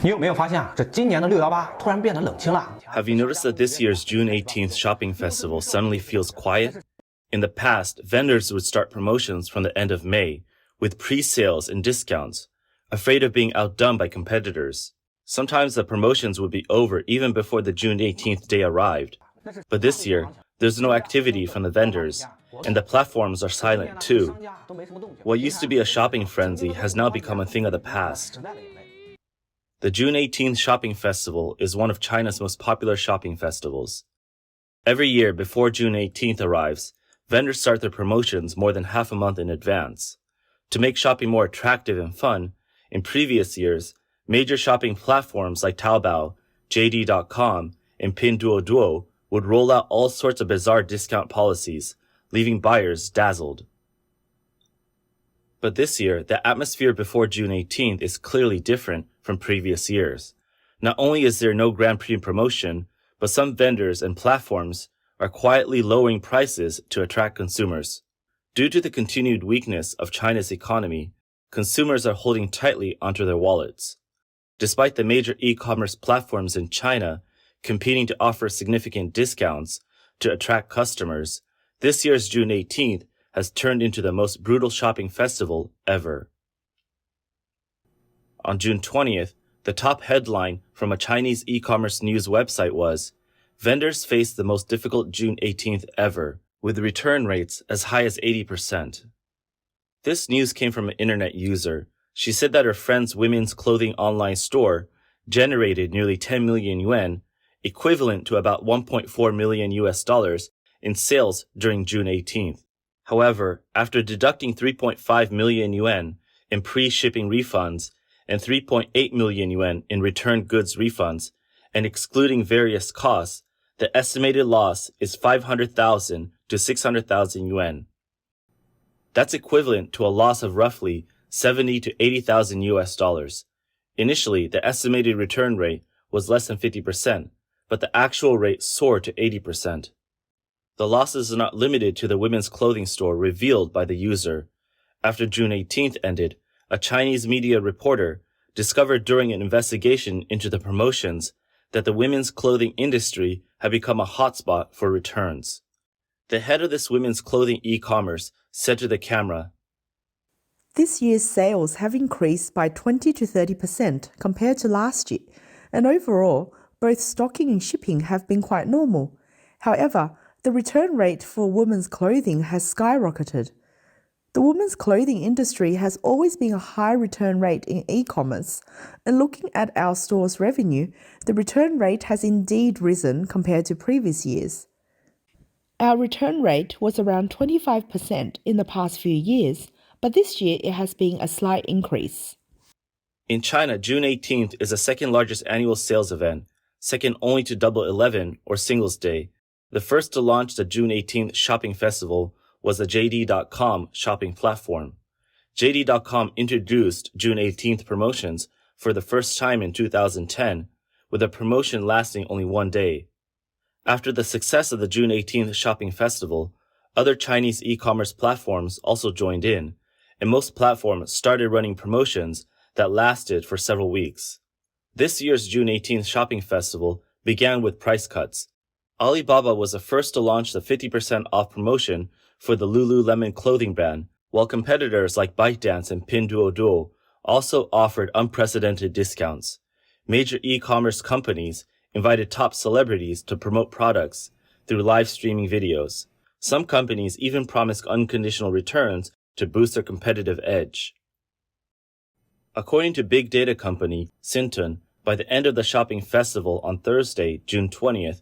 你有没有发现啊，这今年的618突然变得冷清了？ Have you noticed that this year's June 18th shopping festival suddenly feels quiet? In the past, vendors would start promotions from the end of May, with pre-sales and discounts, afraid of being outdone by competitors. Sometimes the promotions would be over even before the June 18th day arrived. But this year, there's no activity from the vendors, and the platforms are silent too. What used to be a shopping frenzy has now become a thing of the past. The June 18th Shopping Festival is one of China's most popular shopping festivals. Every year before June 18th arrives, vendors start their promotions more than half a month in advance. To make shopping more attractive and fun, in previous years, major shopping platforms like Taobao, JD.com, and Pinduoduo would roll out all sorts of bizarre discount policies, leaving buyers dazzled. But this year, the atmosphere before June 18th is clearly different from previous years. Not only is there no Grand Prix promotion, but some vendors and platforms are quietly lowering prices to attract consumers. Due to the continued weakness of China's economy, consumers are holding tightly onto their wallets. Despite the major e-commerce platforms in China competing to offer significant discounts to attract customers, this year's June 18th has turned into the most brutal shopping festival ever. On June 20th, the top headline from a Chinese e-commerce news website was, "Vendors face the most difficult June 18th ever, with return rates as high as 80%. This news came from an internet user. She said that her friend's women's clothing online store generated nearly 10 million yuan, equivalent to about 1.4 million US dollars, in sales during June 18th. However, after deducting 3.5 million yuan in pre-shipping refunds and 3.8 million yuan in returned goods refunds, and excluding various costs, the estimated loss is 500,000 to 600,000 yuan. That's equivalent to a loss of roughly 70 to 80,000 US dollars. Initially, the estimated return rate was less than 50%, but the actual rate soared to 80%. The losses are not limited to the women's clothing store revealed by the user. After June 18th ended, a Chinese media reporter discovered during an investigation into the promotions that the women's clothing industry had become a hotspot for returns. The head of this women's clothing e-commerce said to the camera, "This year's sales have increased by 20 to 30% compared to last year, and overall, both stocking and shipping have been quite normal. However, the return rate for women's clothing has skyrocketed. The women's clothing industry has always been a high return rate in e-commerce, and looking at our store's revenue, the return rate has indeed risen compared to previous years. Our return rate was around 25% in the past few years, but this year it has been a slight increase." In China, June 18th is the second largest annual sales event, second only to Double 11 or Singles Day. The first to launch the June 18th shopping festival was the JD.com shopping platform. JD.com introduced June 18th promotions for the first time in 2010, with a promotion lasting only one day. After the success of the June 18th shopping festival, other Chinese e-commerce platforms also joined in, and most platforms started running promotions that lasted for several weeks. This year's June 18th shopping festival began with price cuts. Alibaba was the first to launch the 50% off promotion for the Lululemon clothing brand, while competitors like ByteDance and Pinduoduo also offered unprecedented discounts. Major e-commerce companies invited top celebrities to promote products through live streaming videos. Some companies even promised unconditional returns to boost their competitive edge. According to big data company Synton, by the end of the shopping festival on Thursday, June 20th,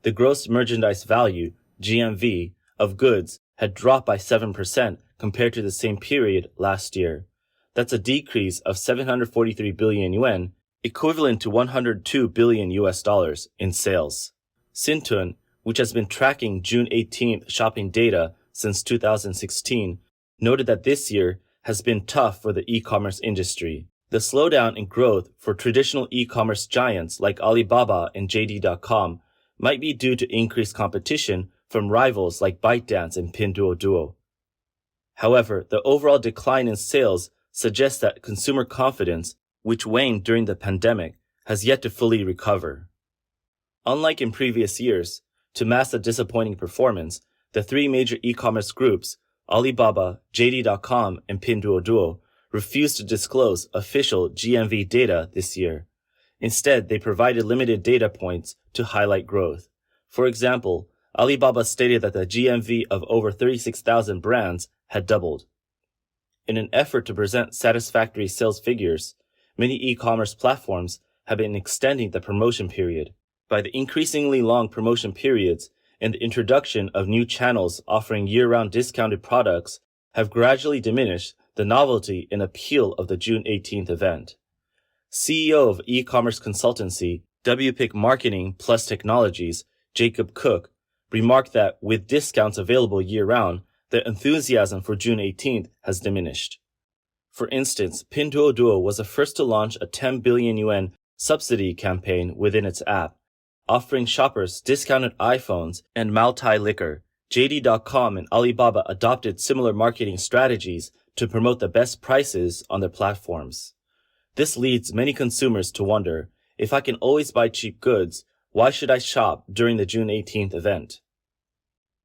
the gross merchandise value, GMV, of goods had dropped by 7% compared to the same period last year. That's a decrease of 743 billion yuan, equivalent to 102 billion US dollars in sales. Synton, which has been tracking June 18th shopping data since 2016, noted that this year has been tough for the e-commerce industry. The slowdown in growth for traditional e-commerce giants like Alibaba and JD.com might be due to increased competition from rivals like ByteDance and Pinduoduo. However, the overall decline in sales suggests that consumer confidence, which waned during the pandemic, has yet to fully recover. Unlike in previous years, to mask the disappointing performance, the three major e-commerce groups, Alibaba, JD.com, and Pinduoduo, refused to disclose official GMV data this year. Instead, they provided limited data points to highlight growth. For example, Alibaba stated that the GMV of over 36,000 brands had doubled. In an effort to present satisfactory sales figures, many e-commerce platforms have been extending the promotion period. By the increasingly long promotion periods and the introduction of new channels offering year-round discounted products have gradually diminished the novelty and appeal of the June 18th event. CEO of e-commerce consultancy WPIC Marketing Plus Technologies, Jacob Cook, remarked that with discounts available year-round, the enthusiasm for June 18th has diminished. For instance, Pinduoduo was the first to launch a 10 billion yuan subsidy campaign within its app, offering shoppers discounted iPhones and Maotai liquor. JD.com and Alibaba adopted similar marketing strategies to promote the best prices on their platforms. This leads many consumers to wonder, if I can always buy cheap goods, why should I shop during the June 18th event?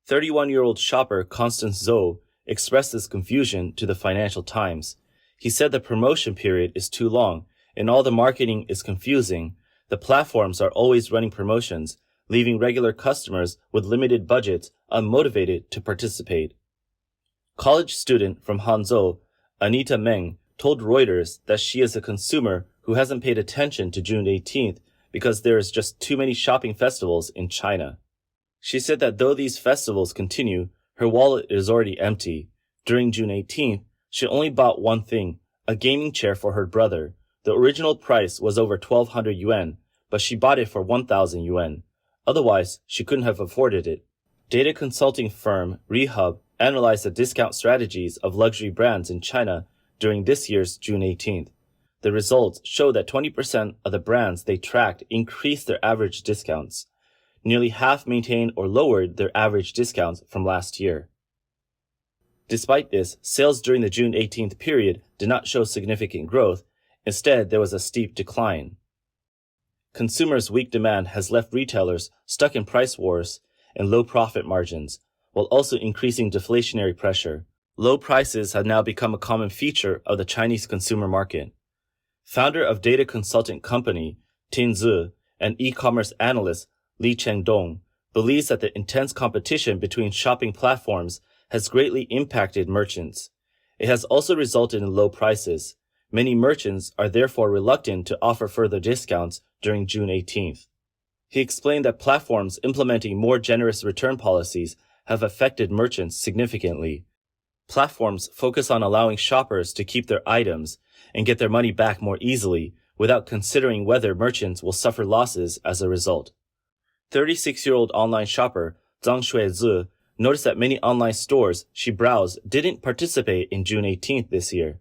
31-year-old shopper Constance Zhou expressed this confusion to the Financial Times. He said the promotion period is too long and all the marketing is confusing. The platforms are always running promotions, leaving regular customers with limited budgets unmotivated to participate. College student from Hangzhou, Anita Meng, told Reuters that she is a consumer who hasn't paid attention to June 18th because there is just too many shopping festivals in China. She said that though these festivals continue, her wallet is already empty. During June 18th, she only bought one thing, a gaming chair for her brother. The original price was over 1,200 yuan, but she bought it for 1,000 yuan. Otherwise, she couldn't have afforded it. Data consulting firm Rehub analyzed the discount strategies of luxury brands in China during this year's June 18th. The results show that 20% of the brands they tracked increased their average discounts. Nearly half maintained or lowered their average discounts from last year. Despite this, sales during the June 18th period did not show significant growth. Instead, there was a steep decline. Consumers' weak demand has left retailers stuck in price wars and low profit margins, while also increasing deflationary pressure. Low prices have now become a common feature of the Chinese consumer market. Founder of data consultant company Tinzi and e-commerce analyst Li Chengdong believes that the intense competition between shopping platforms has greatly impacted merchants. It has also resulted in low prices. Many merchants are therefore reluctant to offer further discounts during June 18th. He explained that platforms implementing more generous return policies have affected merchants significantly. Platforms focus on allowing shoppers to keep their items and get their money back more easily without considering whether merchants will suffer losses as a result. 36-year-old online shopper Zhang Shuizi noticed that many online stores she browsed didn't participate in June 18th this year.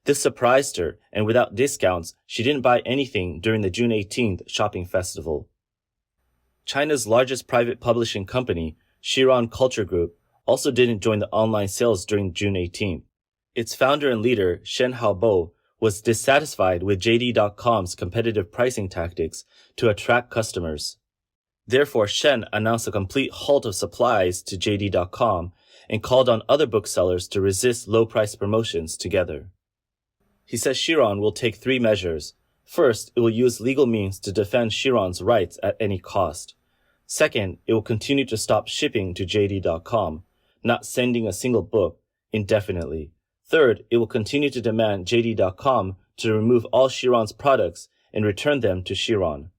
This surprised her, and without discounts, she didn't buy anything during the June 18th shopping festival. China's largest private publishing company, Shiran Culture Group, also didn't join the online sales during June 18th. Its founder and leader, Shen Haobo, was dissatisfied with JD.com's competitive pricing tactics to attract customers. Therefore, Shen announced a complete halt of supplies to JD.com and called on other booksellers to resist low-price promotions together. He says Shiran will take 3 measures. First, it will use legal means to defend Shiran's rights at any cost. Second, it will continue to stop shipping to JD.com, not sending a single book indefinitely. Third, it will continue to demand JD.com to remove all Shiran's products and return them to Shiran.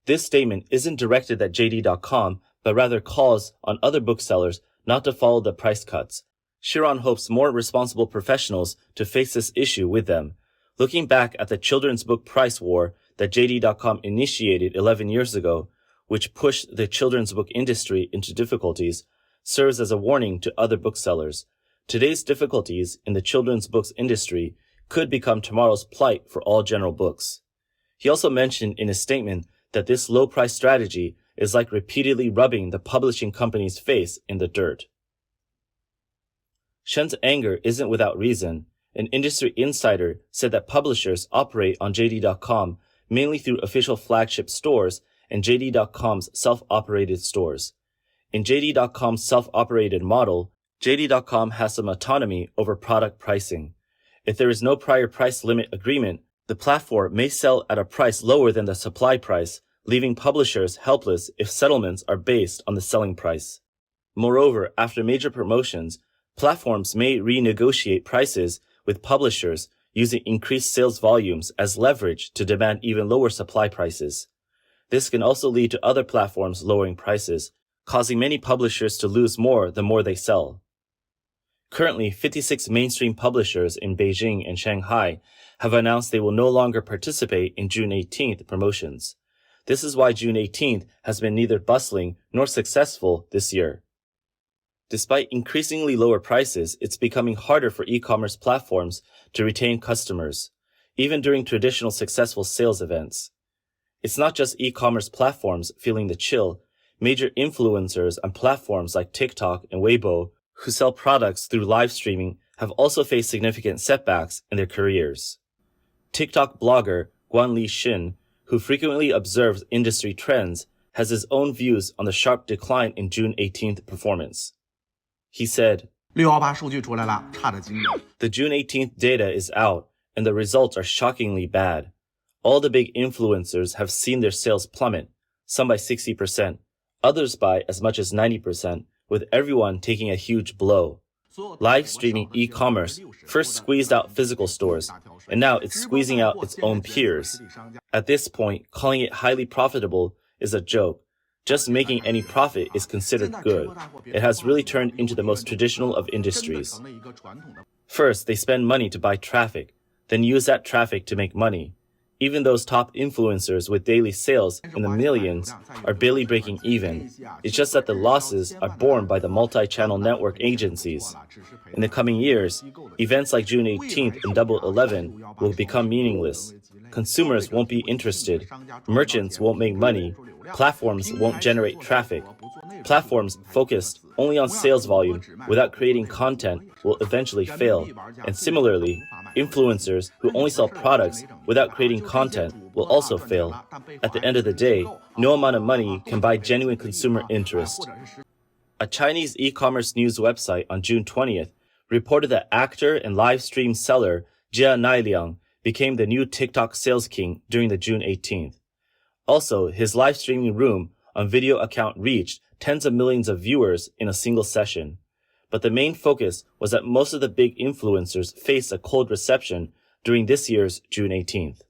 This statement isn't directed at JD.com, but rather calls on other booksellers not to follow the price cuts. Shiran hopes more responsible professionals to face this issue with them. Looking back at the children's book price war that JD.com initiated 11 years ago, which pushed the children's book industry into difficulties, serves as a warning to other booksellers. Today's difficulties in the children's books industry could become tomorrow's plight for all general books. He also mentioned in his statement that this low-price strategy is like repeatedly rubbing the publishing company's face in the dirt. Shen's anger isn't without reason. An industry insider said that publishers operate on JD.com mainly through official flagship stores and JD.com's self-operated stores. In JD.com's self-operated model, JD.com has some autonomy over product pricing. If there is no prior price limit agreement, the platform may sell at a price lower than the supply price, leaving publishers helpless if settlements are based on the selling price. Moreover, after major promotions, platforms may renegotiate prices with publishers using increased sales volumes as leverage to demand even lower supply prices. This can also lead to other platforms lowering prices, causing many publishers to lose more the more they sell. Currently, 56 mainstream publishers in Beijing and Shanghai have announced they will no longer participate in June 18th promotions. This is why June 18th has been neither bustling nor successful this year. Despite increasingly lower prices, it's becoming harder for e-commerce platforms to retain customers, even during traditional successful sales events. It's not just e-commerce platforms feeling the chill. Major influencers on platforms like TikTok and Weibo, who sell products through live streaming, have also faced significant setbacks in their careers. TikTok blogger Guanli Xin, who frequently observes industry trends, has his own views on the sharp decline in June 18th performance. He said, 618数据出来了，差得惊人。 The June 18th data is out, and the results are shockingly bad. All the big influencers have seen their sales plummet, some by 60%, others by as much as 90%, with everyone taking a huge blow. Live streaming e-commerce first squeezed out physical stores, and now it's squeezing out its own peers. At this point, calling it highly profitable is a joke. Just making any profit is considered good. It has really turned into the most traditional of industries. First, they spend money to buy traffic, then use that traffic to make money. Even those top influencers with daily sales in the millions are barely breaking even. It's just that the losses are borne by the multi-channel network agencies. In the coming years, events like June 18th and Double 11 will become meaningless. Consumers won't be interested. Merchants won't make money. Platforms won't generate traffic. Platforms focused only on sales volume without creating content will eventually fail. And similarly, influencers who only sell products without creating content will also fail. At the end of the day, no amount of money can buy genuine consumer interest. A Chinese e-commerce news website on June 20th reported that actor and live stream seller Jia Nailiang became the new TikTok sales king during the June 18th. Also, his live streaming room on video account reached tens of millions of viewers in a single session. But the main focus was that most of the big influencers faced a cold reception during this year's June 18th.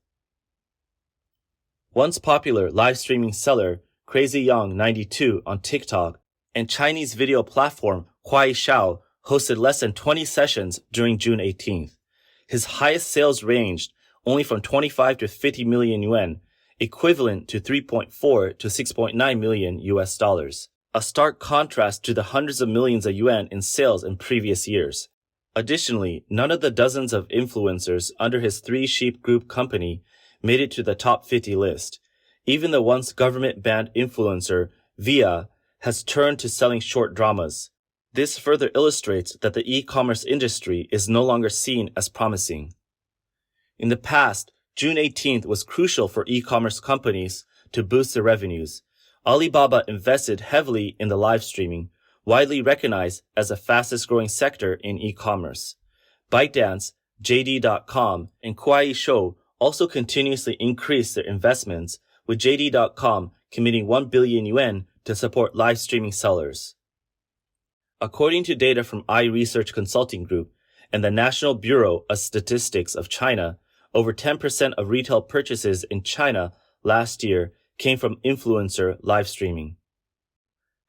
Once popular live streaming seller Crazy Young 92 on TikTok and Chinese video platform Kuaishou hosted less than 20 sessions during June 18th. His highest sales ranged only from 25 to 50 million yuan, equivalent to 3.4 to 6.9 million US dollars. A stark contrast to the hundreds of millions of yuan in sales in previous years. Additionally, none of the dozens of influencers under his Three Sheep Group company made it to the top 50 list. Even the once government-banned influencer, Via, has turned to selling short dramas. This further illustrates that the e-commerce industry is no longer seen as promising. In the past, June 18th was crucial for e-commerce companies to boost their revenues. Alibaba invested heavily in the live streaming, widely recognized as the fastest growing sector in e-commerce. ByteDance, JD.com, and Kuaishou also continuously increased their investments, with JD.com committing 1 billion yuan to support live streaming sellers. According to data from iResearch Consulting Group and the National Bureau of Statistics of China, over 10% of retail purchases in China last year came from influencer live streaming.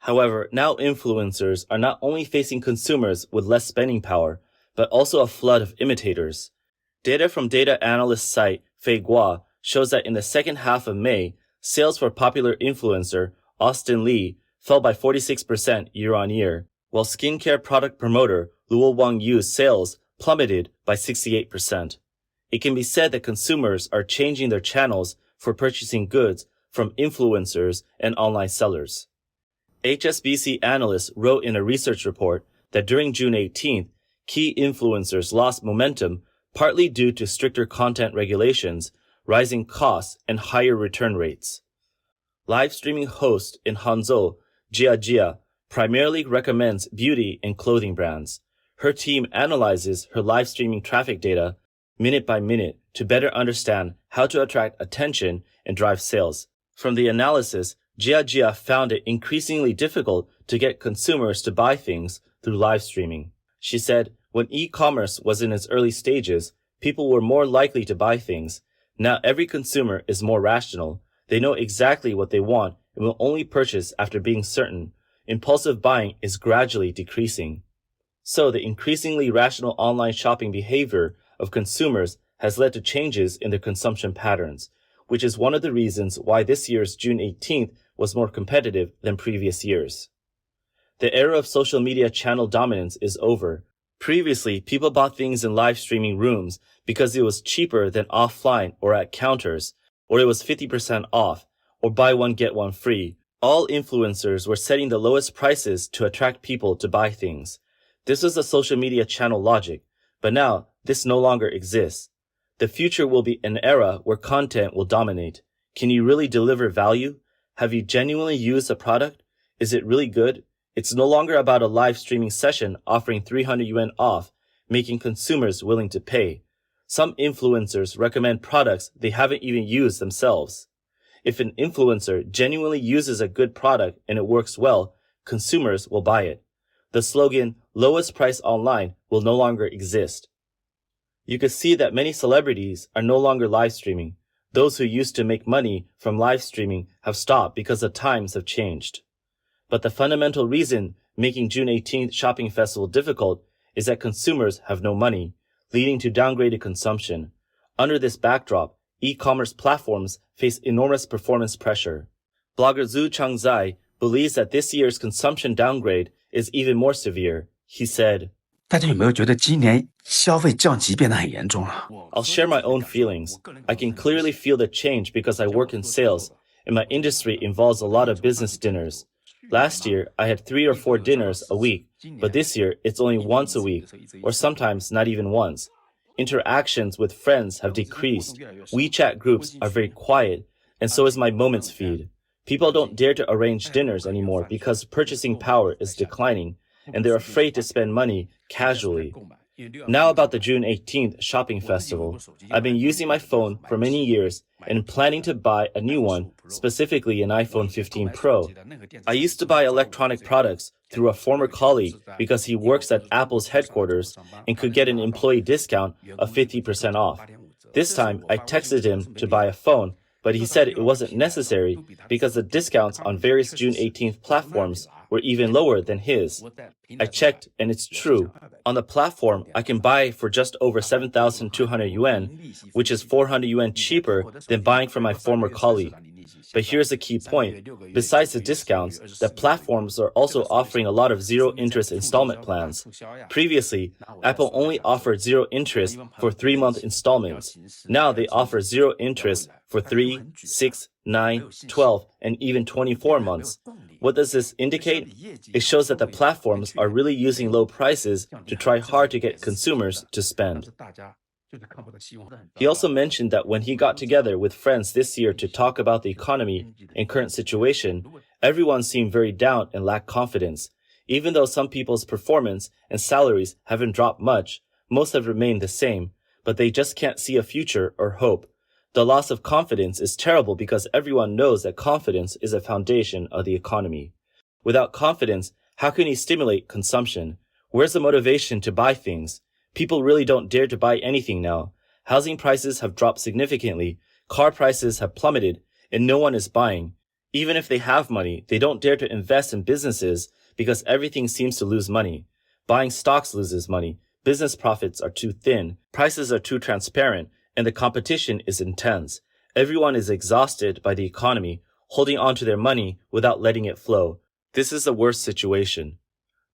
However, now influencers are not only facing consumers with less spending power, but also a flood of imitators. Data from data analyst site Feigua shows that in the second half of May, sales for popular influencer Austin Li fell by 46% year-on-year, while skincare product promoter Luo Wangyu's sales plummeted by 68%. It can be said that consumers are changing their channels for purchasing goods from influencers and online sellers. HSBC analysts wrote in a research report that during June 18th, key influencers lost momentum partly due to stricter content regulations, rising costs, and higher return rates. Live streaming host in Hangzhou, Jia Jia, primarily recommends beauty and clothing brands. Her team analyzes her live streaming traffic data minute by minute to better understand how to attract attention and drive sales. From the analysis, Jia Jia found it increasingly difficult to get consumers to buy things through live streaming. She said, when e-commerce was in its early stages, people were more likely to buy things. Now every consumer is more rational. They know exactly what they want and will only purchase after being certain. Impulsive buying is gradually decreasing. So the increasingly rational online shopping behavior of consumers has led to changes in their consumption patterns, which is one of the reasons why this year's June 18th was more competitive than previous years. The era of social media channel dominance is over. Previously, people bought things in live streaming rooms because it was cheaper than offline or at counters, or it was 50% off, or buy one get one free. All influencers were setting the lowest prices to attract people to buy things. This was the social media channel logic, but now this no longer exists. The future will be an era where content will dominate. Can you really deliver value? Have you genuinely used a product? Is it really good? It's no longer about a live streaming session offering 300 yuan off, making consumers willing to pay. Some influencers recommend products they haven't even used themselves. If an influencer genuinely uses a good product and it works well, consumers will buy it. The slogan, lowest price online, will no longer exist. You can see that many celebrities are no longer live streaming. Those who used to make money from live streaming have stopped because the times have changed. But the fundamental reason making June 18th shopping festival difficult is that consumers have no money, leading to downgraded consumption. Under this backdrop, e-commerce platforms face enormous performance pressure. Blogger Zhu Changzai believes that this year's consumption downgrade is even more severe. He said, 大家有没有觉得今年消费降级变得很严重了？ I'll share my own feelings. I can clearly feel the change because I work in sales, and my industry involves a lot of business dinners. Last year, I had 3 or 4 dinners a week, but this year it's only once a week, or sometimes not even once. Interactions with friends have decreased. WeChat groups are very quiet, and so is my Moments feed. People don't dare to arrange dinners anymore because purchasing power is declining, and they're afraid to spend money casually. Now about the June 18th shopping festival. I've been using my phone for many years and planning to buy a new one, specifically an iPhone 15 Pro. I used to buy electronic products through a former colleague because he works at Apple's headquarters and could get an employee discount of 50% off. This time, I texted him to buy a phone, but he said it wasn't necessary because the discounts on various June 18th platforms were even lower than his. I checked and it's true. On the platform, I can buy for just over 7,200 yuan, which is 400 yuan cheaper than buying from my former colleague. But here's the key point. Besides the discounts, the platforms are also offering a lot of zero-interest installment plans. Previously, Apple only offered zero interest for 3-month installments. Now they offer zero interest for 3, 6, 9, 12, and even 24 months. What does this indicate? It shows that the platforms are really using low prices to try hard to get consumers to spend. He also mentioned that when he got together with friends this year to talk about the economy and current situation, everyone seemed very down and lacked confidence. Even though some people's performance and salaries haven't dropped much, most have remained the same, but they just can't see a future or hope. The loss of confidence is terrible because everyone knows that confidence is a foundation of the economy. Without confidence, how can you stimulate consumption? Where's the motivation to buy things? People really don't dare to buy anything now. Housing prices have dropped significantly, car prices have plummeted, and no one is buying. Even if they have money, they don't dare to invest in businesses because everything seems to lose money. Buying stocks loses money, business profits are too thin, prices are too transparent, and the competition is intense. Everyone is exhausted by the economy, holding on to their money without letting it flow. This is the worst situation.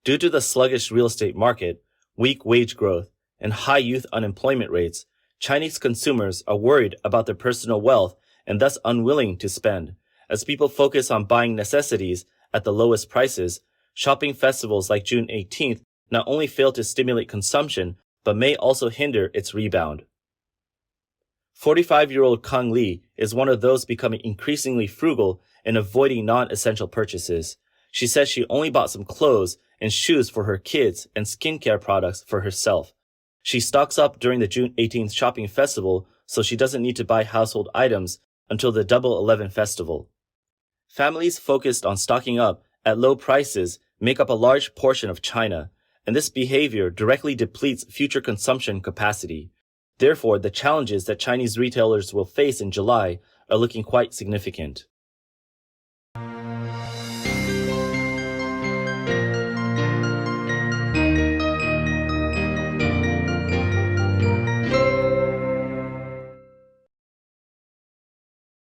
Due to the sluggish real estate market, weak wage growth, and high youth unemployment rates, Chinese consumers are worried about their personal wealth and thus unwilling to spend. As people focus on buying necessities at the lowest prices, shopping festivals like June 18th not only fail to stimulate consumption, but may also hinder its rebound. 45-year-old Kang Li is one of those becoming increasingly frugal and avoiding non-essential purchases. She says she only bought some clothes and shoes for her kids and skincare products for herself. She stocks up during the June 18th shopping festival so she doesn't need to buy household items until the Double 11 festival. Families focused on stocking up at low prices make up a large portion of China, and this behavior directly depletes future consumption capacity. Therefore, the challenges that Chinese retailers will face in July are looking quite significant.